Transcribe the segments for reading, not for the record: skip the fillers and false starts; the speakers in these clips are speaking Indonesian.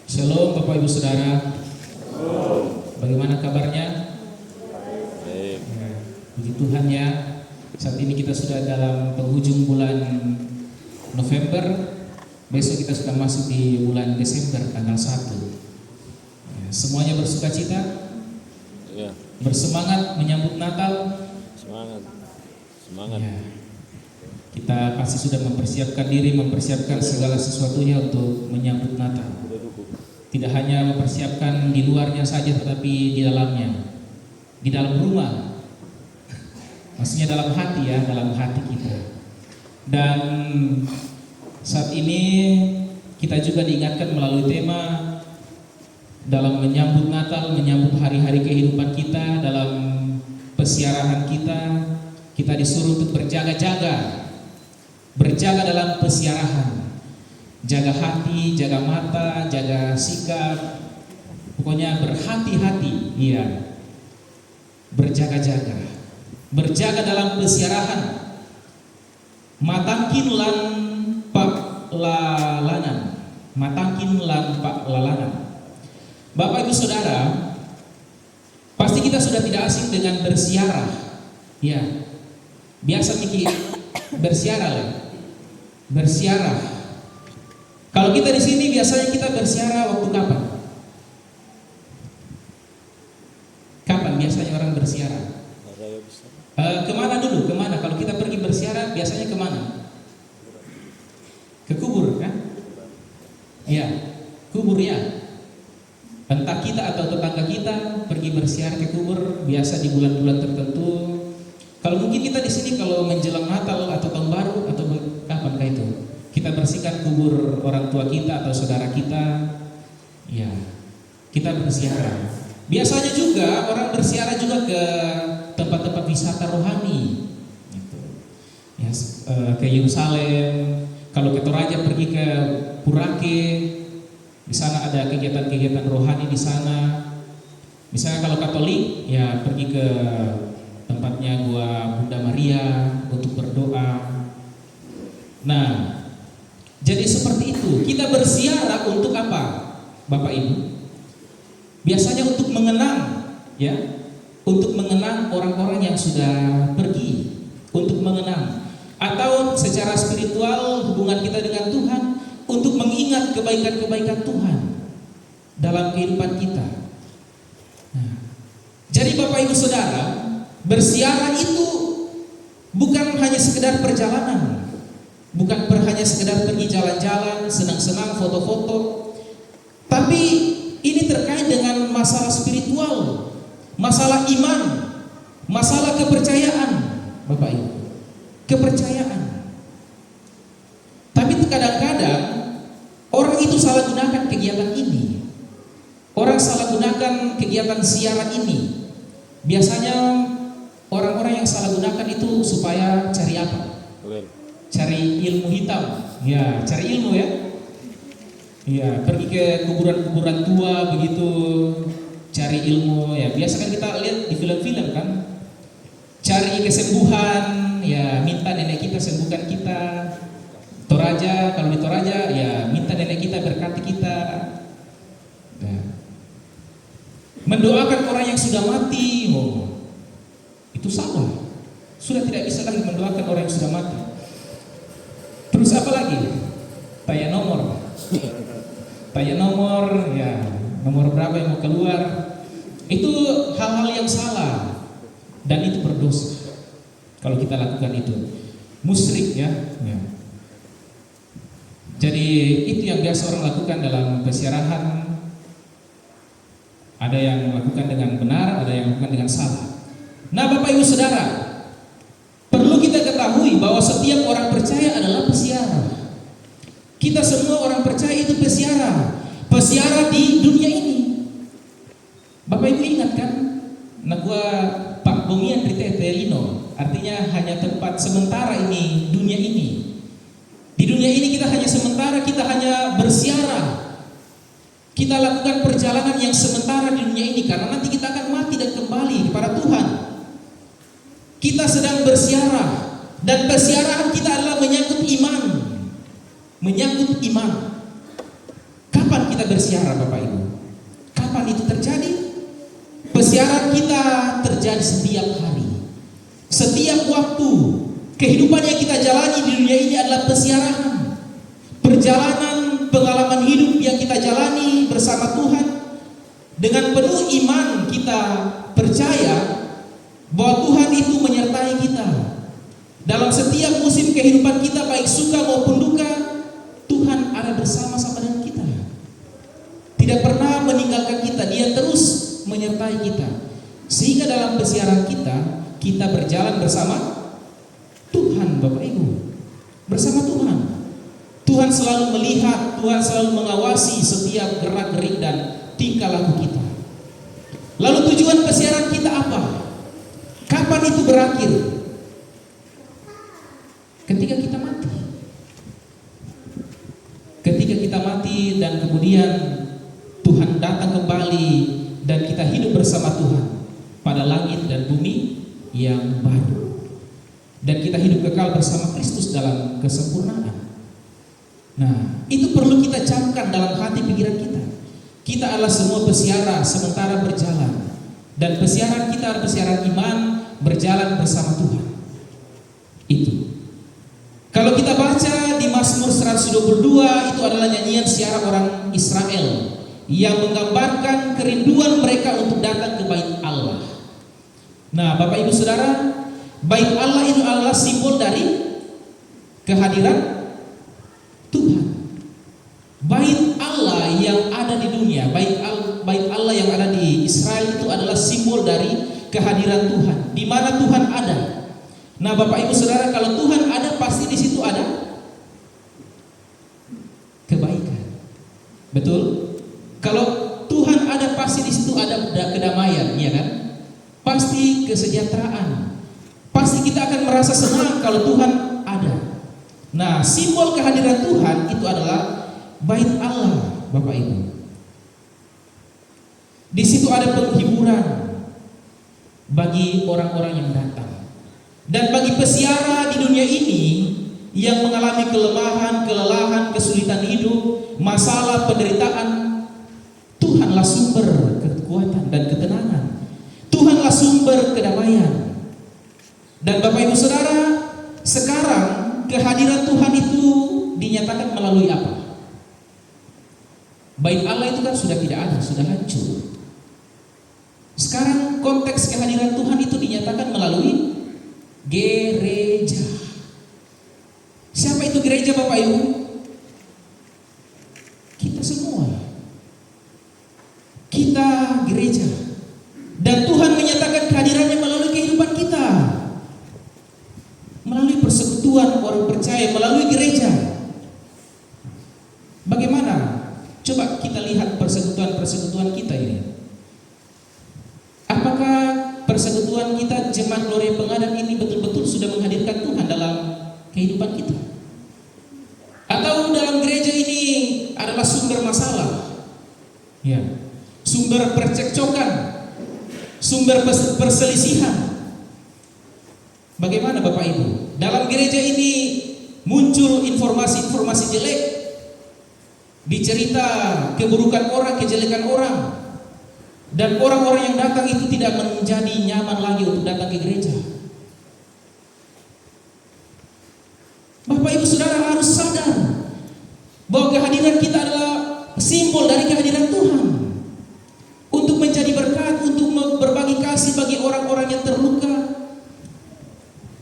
Shalom Bapak Ibu Saudara. Bagaimana kabarnya? Baik. Ya, puji Tuhan ya. Saat ini kita sudah dalam penghujung bulan November. Besok kita sudah masuk di bulan Desember tanggal 1. Ya, semuanya bersuka cita, Ya, bersemangat menyambut Natal. semangat. Ya, kita pasti sudah mempersiapkan diri, mempersiapkan segala sesuatunya untuk menyambut Natal. Tidak hanya mempersiapkan di luarnya saja, tetapi di dalamnya, di dalam rumah, maksudnya dalam hati ya, dalam hati kita. Dan saat ini kita juga diingatkan melalui tema dalam menyambut Natal, menyambut hari-hari kehidupan kita, dalam pesiarahan kita disuruh untuk berjaga-jaga, berjaga dalam pesiarahan. Jaga hati, jaga mata, jaga sikap, pokoknya berhati-hati, iya. Berjaga-jaga, berjaga dalam pesiarahan. Matangkin lan pak lalanan, matangkin lan pak lalanan. Bapak Ibu Saudara, pasti kita sudah tidak asing dengan bersiarah, ya. Biasa mikir bersiarah lah, bersiarah. Kalau kita di sini biasanya kita bersiarah waktu kapan? Kapan biasanya orang bersiarah? Kemana dulu? Kemana? Kalau kita pergi bersiarah biasanya kemana? Ke kubur kan? Ya, kubur ya. Entah kita atau tetangga kita pergi bersiarah ke kubur biasa di bulan-bulan tertentu. Kalau mungkin kita di sini kalau menjelang Natal atau Tahun Baru atau kapan kah itu? Kita bersihkan kubur orang tua kita atau saudara kita, ya, kita bersiarah. Biasanya juga orang bersiarah juga ke tempat-tempat wisata rohani, gitu. Ya, ke Yerusalem. Kalau ke Toraja pergi ke Purake, di sana ada kegiatan-kegiatan rohani di sana. Misalnya kalau Katolik, ya pergi ke tempatnya Gua Bunda Maria untuk berdoa. Nah, jadi seperti itu, kita bersiarah untuk apa, Bapak Ibu? Biasanya untuk mengenang, ya, untuk mengenang orang-orang yang sudah pergi, untuk mengenang, atau secara spiritual hubungan kita dengan Tuhan, untuk mengingat kebaikan-kebaikan Tuhan dalam kehidupan kita. Nah, jadi Bapak Ibu Saudara, bersiarah itu bukan hanya sekedar perjalanan. Bukan hanya sekedar pergi jalan-jalan, senang-senang, foto-foto. Tapi ini terkait dengan masalah spiritual, masalah iman, masalah kepercayaan, Bapak Ibu. Kepercayaan. Tapi kadang-kadang orang itu salah gunakan kegiatan ini. Orang salah gunakan kegiatan siaran ini. Biasanya orang-orang yang salah gunakan itu supaya cari apa? Cari ilmu hitam, ya, cari ilmu ya. Ya, pergi ke kuburan-kuburan tua begitu, cari ilmu ya. Biasa kan kita lihat di film-film kan, cari kesembuhan, ya, minta nenek kita sembuhkan kita. Toraja, kalau di Toraja ya minta nenek kita berkati kita. Nah, mendoakan orang yang sudah mati, oh, itu salah. Sudah tidak bisa lagi mendoakan orang yang sudah mati. Terus apa lagi? Tanya nomor, ya, nomor berapa yang mau keluar. Itu hal-hal yang salah dan itu berdosa kalau kita lakukan itu. Musyrik ya. Jadi itu yang biasa orang lakukan dalam persiarahan. Ada yang melakukan dengan benar, ada yang melakukan dengan salah. Nah, Bapak Ibu Saudara, perlu kita ketahui bahwa setiap orang percaya adalah pesiarah. Kita semua orang percaya itu pesiarah. Pesiarah di dunia ini. Bapak Ibu ingat kan? Nagua Pak Bongian Riteterino, artinya hanya tempat sementara ini, dunia ini. Di dunia ini kita hanya sementara, kita hanya bersiarah. Kita lakukan perjalanan yang sementara di dunia ini karena nanti kita akan mati dan kembali kepada Tuhan. Kita sedang bersiarah dan persiarahan kita adalah menyangkut iman. Menyangkut iman. Kapan kita bersiaran Bapak Ibu? Kapan itu terjadi? Persiaran kita terjadi setiap hari, setiap waktu. Kehidupan yang kita jalani di dunia ini adalah persiaran, perjalanan pengalaman hidup yang kita jalani bersama Tuhan. Dengan penuh iman kita percaya bahwa Tuhan itu menyertai kita dalam setiap musim kehidupan kita, baik suka maupun duka. Tuhan ada bersama-sama dengan kita, tidak pernah meninggalkan kita. Dia terus menyertai kita, sehingga dalam persiaran kita berjalan bersama Tuhan. Bapak Ibu, bersama Tuhan. Tuhan selalu melihat, Tuhan selalu mengawasi setiap gerak-gerik dan tingkah laku kita. Lalu tujuan persiaran kita apa? Kapan itu berakhir? Ketika kita mati. Ketika kita mati dan kemudian Tuhan datang kembali dan kita hidup bersama Tuhan pada langit dan bumi yang baru. Dan kita hidup kekal bersama Kristus dalam kesempurnaan. Nah, itu perlu kita camkan dalam hati pikiran kita. Kita adalah semua peziarah sementara berjalan, dan persiaran kita adalah persiaran iman, berjalan bersama Tuhan. Itu. Kalau kita baca di Mazmur 122, itu adalah nyanyian siara orang Israel yang menggambarkan kerinduan mereka untuk datang ke bait Allah. Nah, Bapak Ibu Saudara, bait Allah itu adalah simbol dari kehadiran Tuhan. Bait Allah yang ada di dunia, bait Allah yang ada di Israel itu adalah simbol dari kehadiran Tuhan, di mana Tuhan ada. Nah, Bapak Ibu Saudara, kalau Tuhan ada, pasti di situ ada kebaikan. Betul? Kalau Tuhan ada, pasti di situ ada kedamaian, ya kan? Pasti kesejahteraan. Pasti kita akan merasa senang kalau Tuhan ada. Nah, simbol kehadiran Tuhan itu adalah bait Allah, Bapak Ibu. Di situ ada penghiburan bagi orang-orang yang datang. Dan bagi peziarah di dunia ini yang mengalami kelemahan, kelelahan, kesulitan hidup, masalah, penderitaan, Tuhanlah sumber kekuatan dan ketenangan. Tuhanlah sumber kedamaian. Dan Bapak Ibu Saudara, sekarang kehadiran Tuhan itu dinyatakan melalui apa? Bait Allah itu kan sudah tidak ada, sudah hancur. Sekarang konteks kehadiran Tuhan itu dinyatakan melalui gereja. Siapa itu gereja, Bapak Ibu? Kita semua. Kita gereja. Dan Tuhan menyatakan kehadirannya melalui kehidupan kita, melalui persekutuan orang percaya, melalui gereja. Bagaimana? Coba kita lihat persekutuan kita ini. Apakah persekutuan kita Jemaat Gloria Pengadaan ini betul-betul sudah menghadirkan Tuhan dalam kehidupan kita? Atau dalam gereja ini adalah sumber masalah? Ya. Sumber percekcokan, sumber perselisihan. Bagaimana Bapak Ibu? Dalam gereja ini muncul informasi-informasi jelek, dicerita keburukan orang, kejelekan orang, dan orang-orang yang datang itu tidak menjadi nyaman lagi untuk datang ke gereja. Bapak Ibu Saudara harus sadar bahwa kehadiran kita adalah simbol dari kehadiran Tuhan untuk menjadi berkat, untuk berbagi kasih bagi orang-orang yang terluka.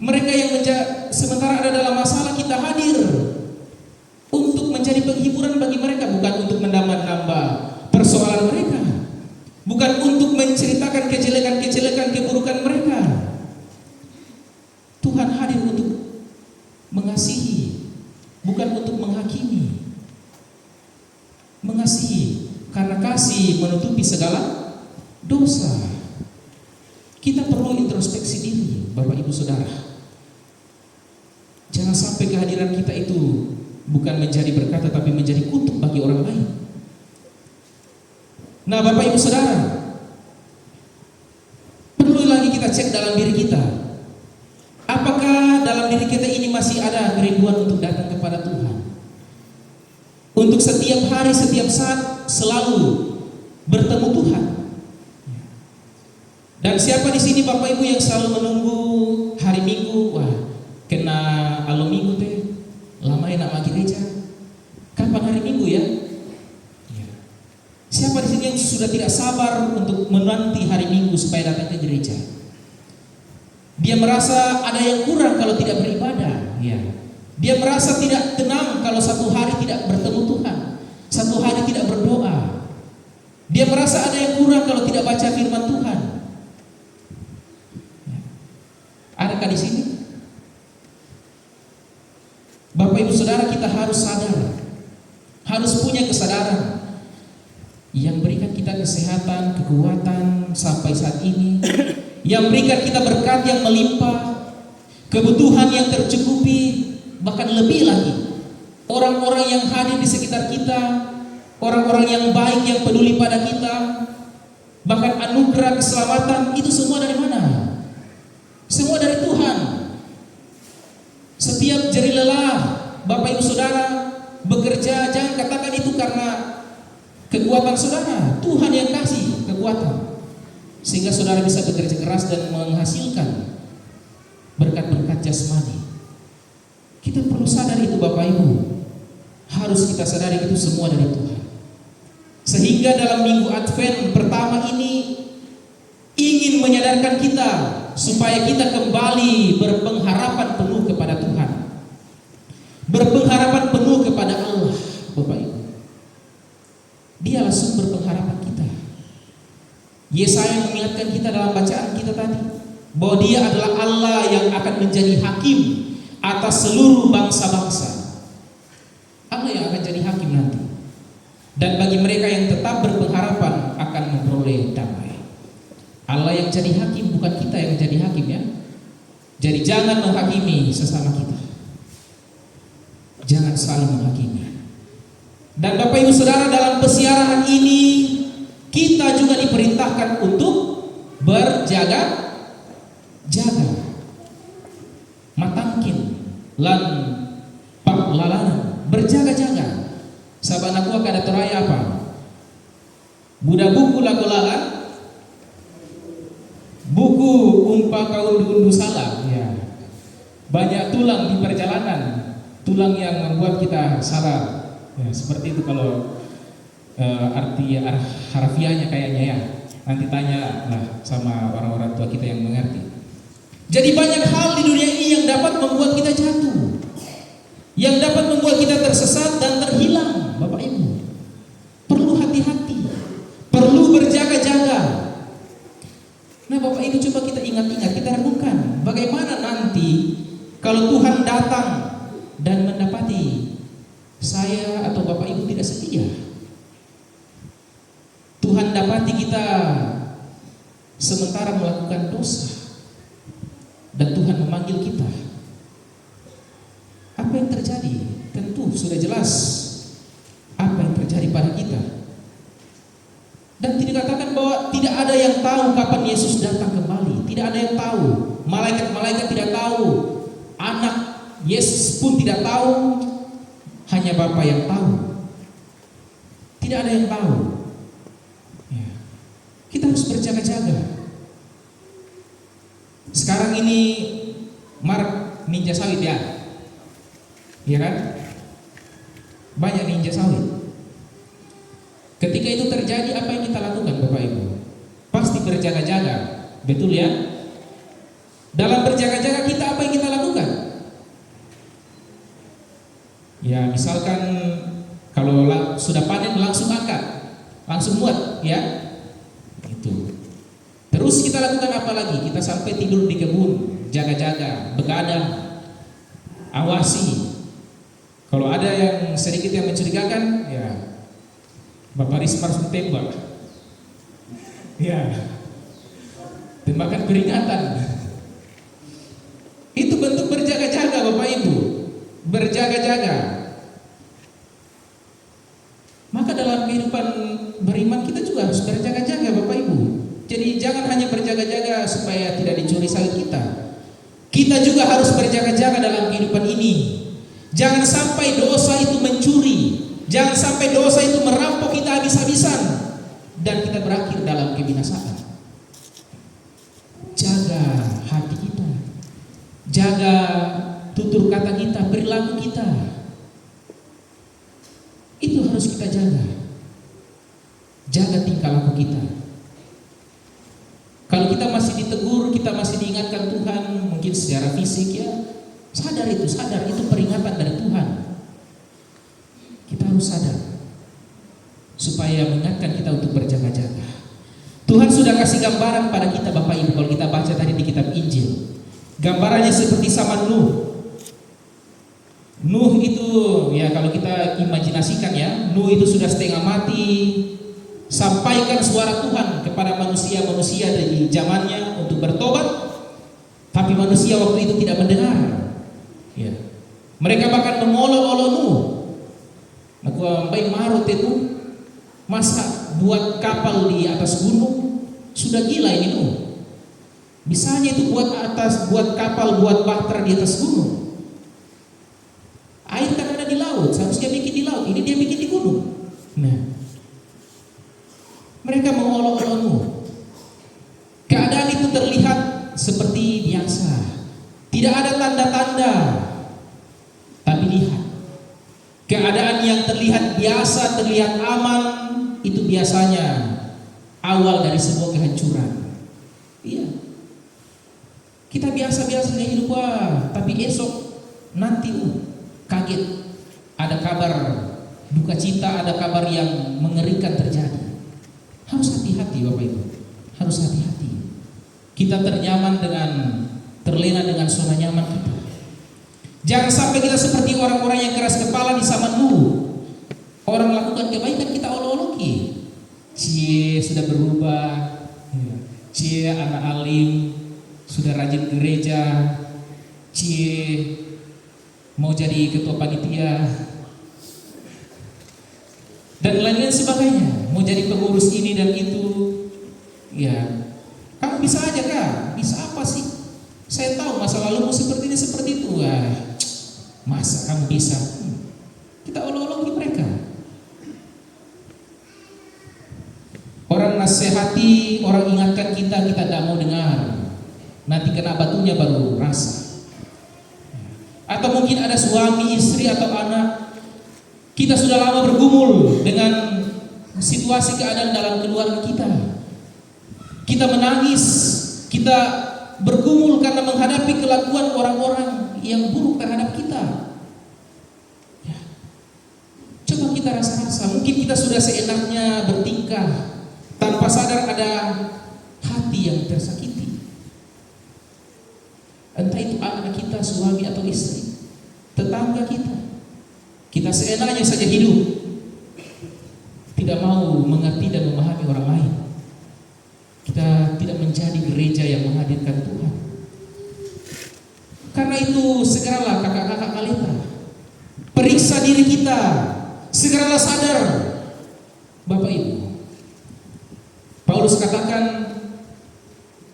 Mereka yang sementara ada dalam masalah, kita hadir untuk menjadi penghiburan bagi mereka, bukan untuk menambah-nambah persoalan mereka, bukan untuk menceritakan kejelekan-kejelekan, keburukan mereka. Tuhan hadir untuk mengasihi, bukan untuk menghakimi. Mengasihi, karena kasih menutupi segala dosa. Kita perlu introspeksi diri, Bapak Ibu Saudara. Jangan sampai kehadiran kita itu bukan menjadi berkat tetapi menjadi kutuk bagi orang lain. Nah, Bapak Ibu Saudara, perlu lagi kita cek dalam diri kita. Apakah dalam diri kita ini masih ada kerinduan untuk datang kepada Tuhan? Untuk setiap hari, setiap saat selalu bertemu Tuhan. Dan siapa di sini Bapak Ibu yang selalu menunggu hari Minggu? Wah, kena alo Minggu teh, lama ya nak gereja. Kapan hari Minggu ya? Siapa di sini yang sudah tidak sabar untuk menanti hari Minggu supaya datang ke gereja? Dia merasa ada yang kurang kalau tidak beribadah. Ya. Dia merasa tidak tenang kalau satu hari tidak bertemu Tuhan, satu hari tidak berdoa. Dia merasa ada yang kurang kalau tidak baca firman Tuhan. Ya. Adakah di sini? Bapak Ibu Saudara, kita harus sadar, harus punya kesadaran yang berikan kita kesehatan, kekuatan sampai saat ini, yang berikan kita berkat yang melimpah, kebutuhan yang tercukupi, bahkan lebih lagi. Orang-orang yang hadir di sekitar kita, orang-orang yang baik yang peduli pada kita, bahkan anugerah keselamatan, itu semua dari mana? Semua dari Tuhan. Setiap jeri lelah Bapak Ibu Saudara bekerja, jangan katakan itu karena kekuatan saudara. Tuhan yang kasih kekuatan sehingga saudara bisa bekerja keras dan menghasilkan berkat-berkat jasmani. Kita perlu sadar itu Bapak Ibu. Harus kita sadari itu semua dari Tuhan. Sehingga dalam minggu Advent pertama ini ingin menyadarkan kita supaya kita kembali berpengharapan penuh kepada Tuhan, berpengharapan penuh kepada Allah. Bapak Ibu, Dialah sumber pengharapan kita. Yesaya mengingatkan kita dalam bacaan kita tadi bahwa Dia adalah Allah yang akan menjadi hakim atas seluruh bangsa-bangsa. Allah yang akan jadi hakim nanti. Dan bagi mereka yang tetap berpengharapan akan memperoleh damai. Allah yang jadi hakim, bukan kita yang jadi hakim ya. Jadi jangan menghakimi sesama kita. Jangan saling menghakimi. Dan Bapak Ibu Saudara, dalam pesiaran ini kita juga diperintahkan untuk berjaga-jaga. Matangkin lan paklalanan, berjaga-jaga. Sabana kuah kada teraya apa? Budak buku lakolaan, buku umpa kaun undu salah. Ya. Banyak tulang di perjalanan, tulang yang membuat kita salah. Ya, seperti itu kalau arti harfiahnya kayaknya ya. Nanti tanya lah sama orang-orang tua kita yang mengerti. Jadi banyak hal di dunia ini yang dapat membuat kita jatuh, yang dapat membuat kita tersesat dan terhilang. Bapak Ibu, perlu hati-hati, perlu berjaga-jaga. Nah Bapak Ibu, coba kita ingat-ingat, kita renungkan bagaimana nanti kalau Tuhan datang dan mendapati saya atau Bapak Ibu tidak setia. Tuhan dapati kita sementara melakukan dosa dan Tuhan memanggil kita. Apa yang terjadi? Tentu sudah jelas apa yang terjadi pada kita. Dan tidak katakan bahwa tidak ada yang tahu kapan Yesus datang kembali. Tidak ada yang tahu. Malaikat-malaikat tidak tahu. Anak Yesus pun tidak tahu. Hanya Bapa yang tahu. Tidak ada yang tahu. Ya. Kita harus berjaga-jaga. Sekarang ini Mark ninja sawit ya. Iya kan? Banyak ninja sawit. Ketika itu terjadi, apa yang kita lakukan Bapak Ibu? Pasti berjaga-jaga. Betul ya? Dalam berjaga-jaga kita apa yang kita lakukan? Ya misalkan kalau sudah panen langsung angkat, langsung muat ya. Itu. Terus kita lakukan apa lagi? Kita sampai tidur di kebun, jaga-jaga, begadang, awasi. Kalau ada yang sedikit yang mencurigakan, ya Bapak Risma harus tembak. Ya, tembakan peringatan. Itu bentuk berjaga-jaga Bapak Ibu, berjaga-jaga. Maka dalam kehidupan beriman kita juga harus berjaga-jaga Bapak Ibu. Jadi jangan hanya berjaga-jaga supaya tidak dicuri sawit kita. Kita juga harus berjaga-jaga dalam kehidupan ini. Jangan sampai dosa itu mencuri. Jangan sampai dosa itu merampok kita habis-habisan dan kita berakhir dalam kebinasaan. Jaga hati kita, jaga tutur kata kita, perilaku kita. Itu harus kita jaga. Jaga tingkah laku kita. Kalau kita masih ditegur, kita masih diingatkan Tuhan, mungkin secara fisik ya, sadar itu peringatan dari Tuhan. Kita harus sadar supaya mengingatkan kita untuk berjaga-jaga. Tuhan sudah kasih gambaran pada kita Bapak Ibu kalau kita baca tadi di kitab Injil. Gambarannya seperti zaman Nuh. Nuh itu ya kalau kita imajinasikan ya, Nuh itu sudah setengah mati. Sampaikan suara Tuhan kepada manusia-manusia dari zamannya untuk bertobat, tapi manusia waktu itu tidak mendengar. Ya. Mereka bahkan mengolok-olok Nuh. Aku baik marut itu, masa buat kapal di atas gunung, sudah gila ini Nuh. Bisanya itu buat kapal, buat bahtera di atas gunung. Air kan ada di laut, seharusnya bikin di laut, ini dia bikin di gunung. Nah, mereka mengolok-olok Nuh. Keadaan itu terlihat seperti biasa, tidak ada tanda-tanda. Tapi lihat, keadaan yang terlihat biasa, terlihat aman, itu biasanya awal dari sebuah kehancuran. Iya, kita biasa-biasa hidup, tapi esok nanti kaget, ada kabar duka cita, ada kabar yang mengerikan terjadi. Harus hati-hati Bapak Ibu, harus hati-hati. Kita terlena dengan zona nyaman kita. Jangan sampai kita seperti orang-orang yang keras kepala di zaman Nuh. Orang lakukan kebaikan kita olok-oloki. Cie sudah berubah, cie anak alim, sudah rajin gereja, cie mau jadi ketua panitia, dan lain-lain sebagainya, mau jadi pengurus ini dan itu. Ya, kamu bisa aja Kak, bisa apa sih? Saya tahu masa lalumu seperti ini, seperti itu. Masa kamu bisa? Kita olok-oloki mereka. Orang nasihati, orang ingatkan kita tidak mau dengar. Nanti kena batunya baru rasa. Atau mungkin ada suami, istri atau anak, kita sudah lama bergumul dengan situasi keadaan dalam keluarga kita. Kita menangis, kita bergumul karena menghadapi kelakuan orang-orang yang buruk terhadap kita. Ya. Coba kita rasa-rasa, mungkin kita sudah seenaknya bertingkah, tanpa sadar ada hati yang tersakiti. Entah itu anak kita, suami atau istri, tetangga kita. Kita seenaknya saja hidup, tidak mau mengerti dan memahami orang lain. Kita tidak menjadi gereja yang menghadirkan Tuhan. Karena itu segeralah kakak-kakak kalita, periksa diri kita, segeralah sadar. Bapak Ibu, Paulus katakan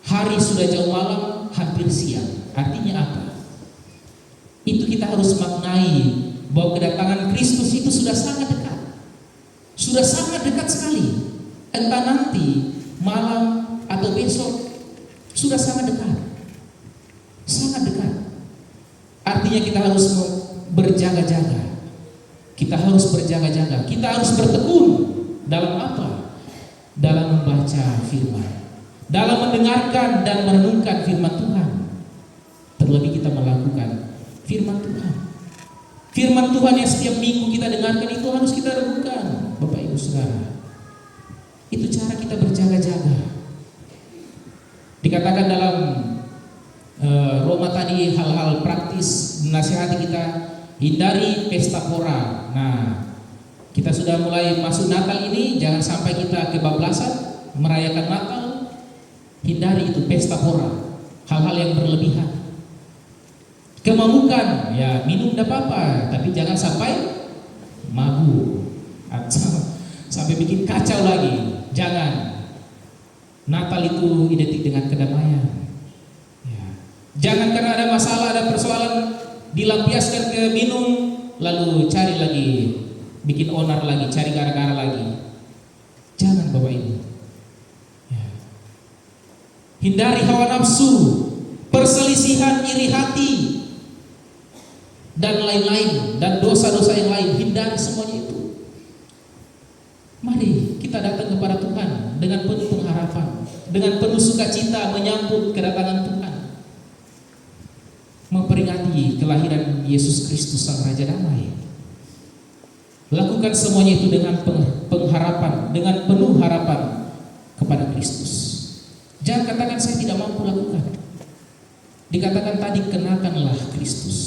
hari sudah jauh malam, hampir siang. Artinya apa? Itu kita harus maknai bahwa kedatangan Kristus itu sudah sangat dekat. Sudah sangat dekat sekali. Entah nanti malam atau besok, sudah sangat dekat. Sangat dekat. Artinya kita harus berjaga-jaga. Kita harus berjaga-jaga. Kita harus bertekun dalam apa? Dalam membaca firman, dalam mendengarkan dan merenungkan firman Tuhan. Terlebih kita melakukan firman Tuhan. Firman Tuhan yang setiap minggu kita dengarkan itu harus kita renungkan, Bapak Ibu Saudara. Itu cara kita berjaga-jaga. Dikatakan dalam Roma tadi hal-hal praktis, menasihati kita, hindari pesta pora. Nah, kita sudah mulai masuk Natal ini, jangan sampai kita kebablasan merayakan Natal. Hindari itu pesta pora, hal-hal yang berlebihan. Kemabukan, ya minum tidak apa-apa, tapi jangan sampai mabuk sampai bikin kacau lagi. Jangan. Natal itu identik dengan kedamaian. Ya. Jangan karena ada masalah, ada persoalan, dilampiaskan ke minum, lalu cari lagi bikin onar lagi, cari gara-gara lagi. Jangan Bapak Ibu. Ya. Hindari hawa nafsu, perselisihan, iri hati, dan lain-lain, dan dosa-dosa yang lain. Hindari semuanya itu. Mari kita datang kepada Tuhan dengan penuh pengharapan, dengan penuh sukacita menyambut kedatangan Tuhan, memperingati kelahiran Yesus Kristus Sang Raja Damai. Lakukan semuanya itu dengan pengharapan, dengan penuh harapan kepada Kristus. Jangan katakan saya tidak mampu lakukan. Dikatakan tadi, kenakanlah Kristus.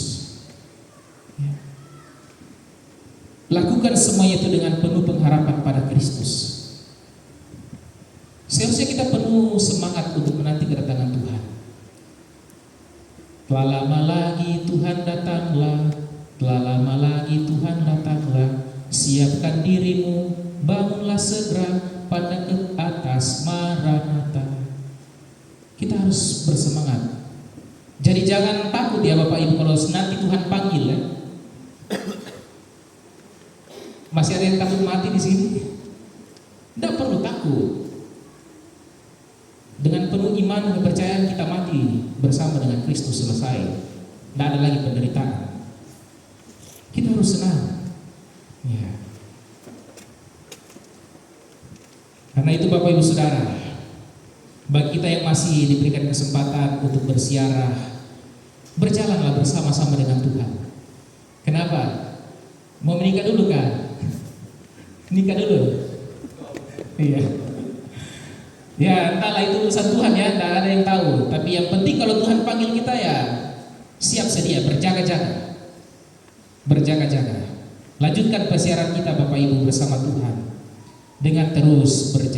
Ya. Lakukan semuanya itu dengan penuh pengharapan pada Kristus. Seharusnya kita penuh semangat untuk menanti kedatangan Tuhan. Telah lama lagi Tuhan datanglah, telah lama lagi Tuhan datanglah. Siapkan dirimu, bangunlah segera, pandang ke atas, Maranatha. Kita harus bersemangat. Jadi jangan takut ya Bapak Ibu kalau nanti Tuhan panggil ya. Masih ada yang takut mati di sini? Tidak perlu takut. Dengan penuh iman dan kepercayaan kita mati bersama dengan Kristus selesai. Tidak ada lagi penderitaan. Kita harus senang. Ya. Karena itu Bapak Ibu Saudara, bagi kita yang masih diberikan kesempatan untuk bersiarah, berjalanlah bersama-sama dengan Tuhan. Kenapa? Mau menikah dulu kan? Nikah dulu. Iya. Ya, entahlah itu urusan Tuhan ya, tidak ada yang tahu. Tapi yang penting kalau Tuhan panggil kita ya siap sedia, berjaga-jaga. Berjaga-jaga. Lanjutkan persiaran kita Bapak Ibu bersama Tuhan dengan terus berjaga.